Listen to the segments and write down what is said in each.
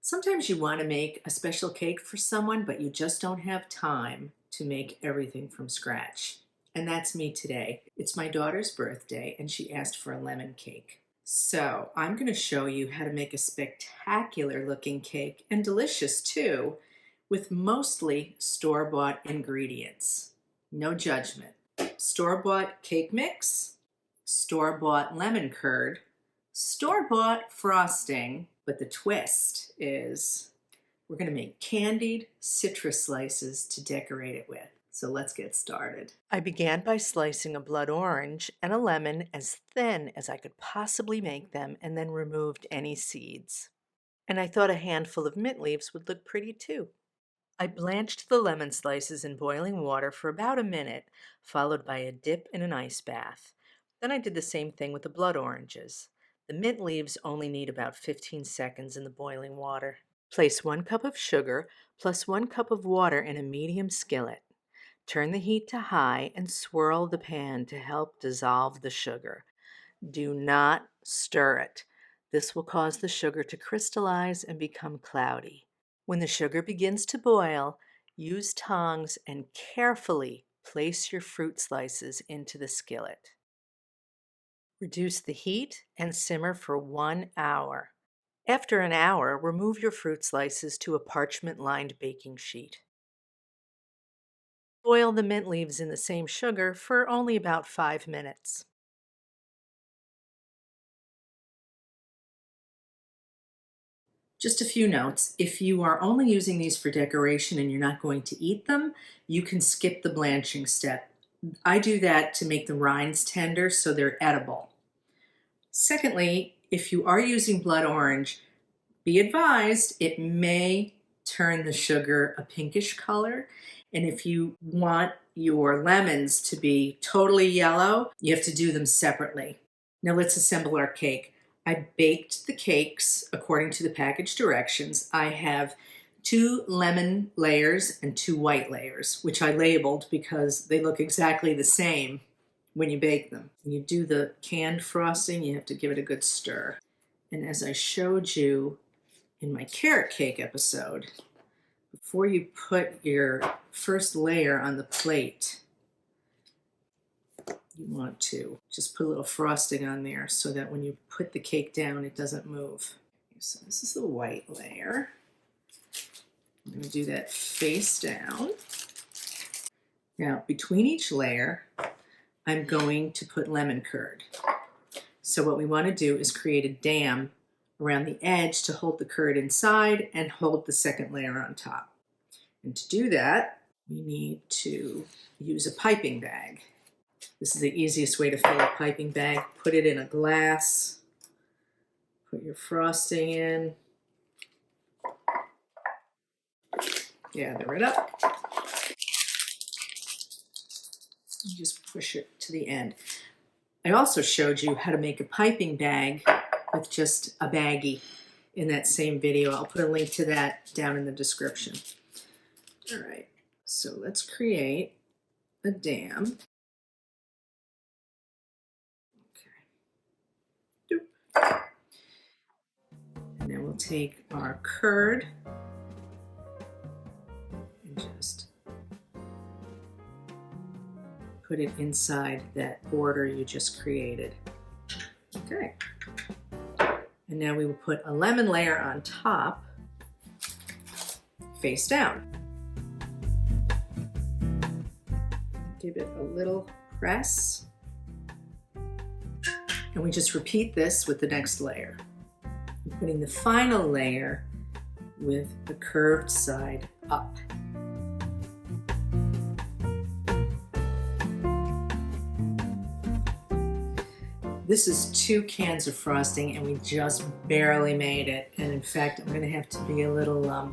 Sometimes you want to make a special cake for someone, but you just don't have time to make everything from scratch. And that's me today. It's my daughter's birthday, and she asked for a lemon cake. So I'm going to show you how to make a spectacular looking cake, and delicious too, with mostly store-bought ingredients. No judgment. Store-bought cake mix, store-bought lemon curd, store-bought frosting, but the twist is we're going to make candied citrus slices to decorate it with. So let's get started. I began by slicing a blood orange and a lemon as thin as I could possibly make them, and then removed any seeds. And I thought a handful of mint leaves would look pretty too. I blanched the lemon slices in boiling water for about a minute, followed by a dip in an ice bath. Then I did the same thing with the blood oranges. The mint leaves only need about 15 seconds in the boiling water. Place 1 cup of sugar plus 1 cup of water in a medium skillet. Turn the heat to high and swirl the pan to help dissolve the sugar. Do not stir it. This will cause the sugar to crystallize and become cloudy. When the sugar begins to boil, use tongs and carefully place your fruit slices into the skillet. Reduce the heat and simmer for 1 hour. After an hour, remove your fruit slices to a parchment-lined baking sheet. Boil the mint leaves in the same sugar for only about 5 minutes. Just a few notes. If you are only using these for decoration and you're not going to eat them, you can skip the blanching step. I do that to make the rinds tender so they're edible. Secondly, if you are using blood orange, be advised it may turn the sugar a pinkish color. And if you want your lemons to be totally yellow, you have to do them separately. Now let's assemble our cake. I baked the cakes according to the package directions. I have 2 lemon layers and 2 white layers, which I labeled because they look exactly the same when you bake them. When you do the canned frosting, you have to give it a good stir. And as I showed you in my carrot cake episode, before you put your first layer on the plate, you want to just put a little frosting on there so that when you put the cake down, it doesn't move. So this is the white layer. I'm going to do that face down. Now, between each layer, I'm going to put lemon curd. So what we want to do is create a dam around the edge to hold the curd inside and hold the second layer on top. And to do that, we need to use a piping bag. This is the easiest way to fill a piping bag. Put it in a glass, put your frosting in, gather it up, and just push it to the end. I also showed you how to make a piping bag with just a baggie in that same video. I'll put a link to that down in the description. All right, so let's create a dam. And then we'll take our curd and just put it inside that border you just created. Okay. And now we will put a lemon layer on top, face down. Give it a little press. And we just repeat this with the next layer. I'm putting the final layer with the curved side up. This is 2 cans of frosting and we just barely made it. And in fact, I'm going to have to be a little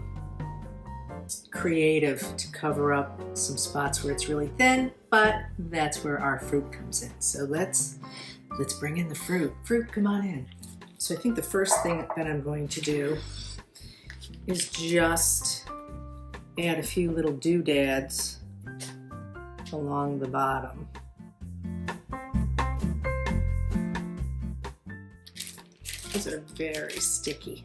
creative to cover up some spots where it's really thin, but that's where our fruit comes in. So let's bring in the fruit. Fruit, come on in. So I think the first thing that I'm going to do is just add a few little doodads along the bottom. These are very sticky.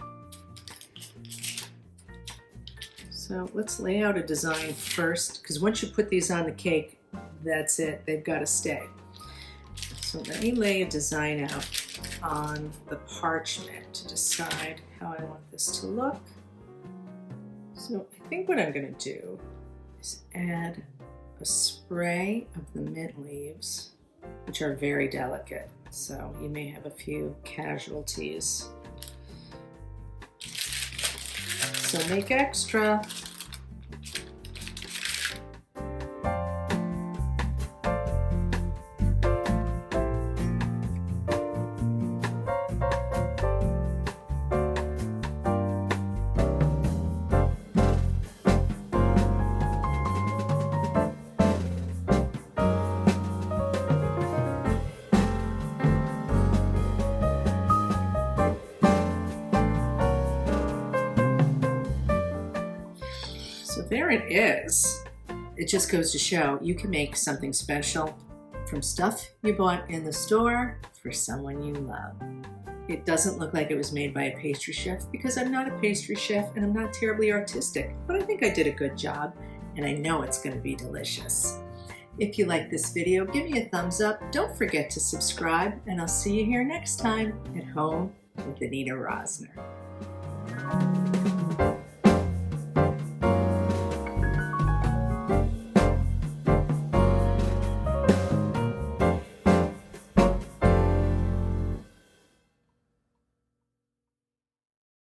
So let's lay out a design first, because once you put these on the cake, that's it. They've got to stay. So let me lay a design out on the parchment to decide how I want this to look. So I think what I'm going to do is add a spray of the mint leaves, which are very delicate, so you may have a few casualties. So make extra. So there it is. It just goes to show you can make something special from stuff you bought in the store for someone you love. It doesn't look like it was made by a pastry chef because I'm not a pastry chef and I'm not terribly artistic, but I think I did a good job and I know it's going to be delicious. If you like this video, give me a thumbs up. Don't forget to subscribe and I'll see you here next time at Home with Anita Rosner.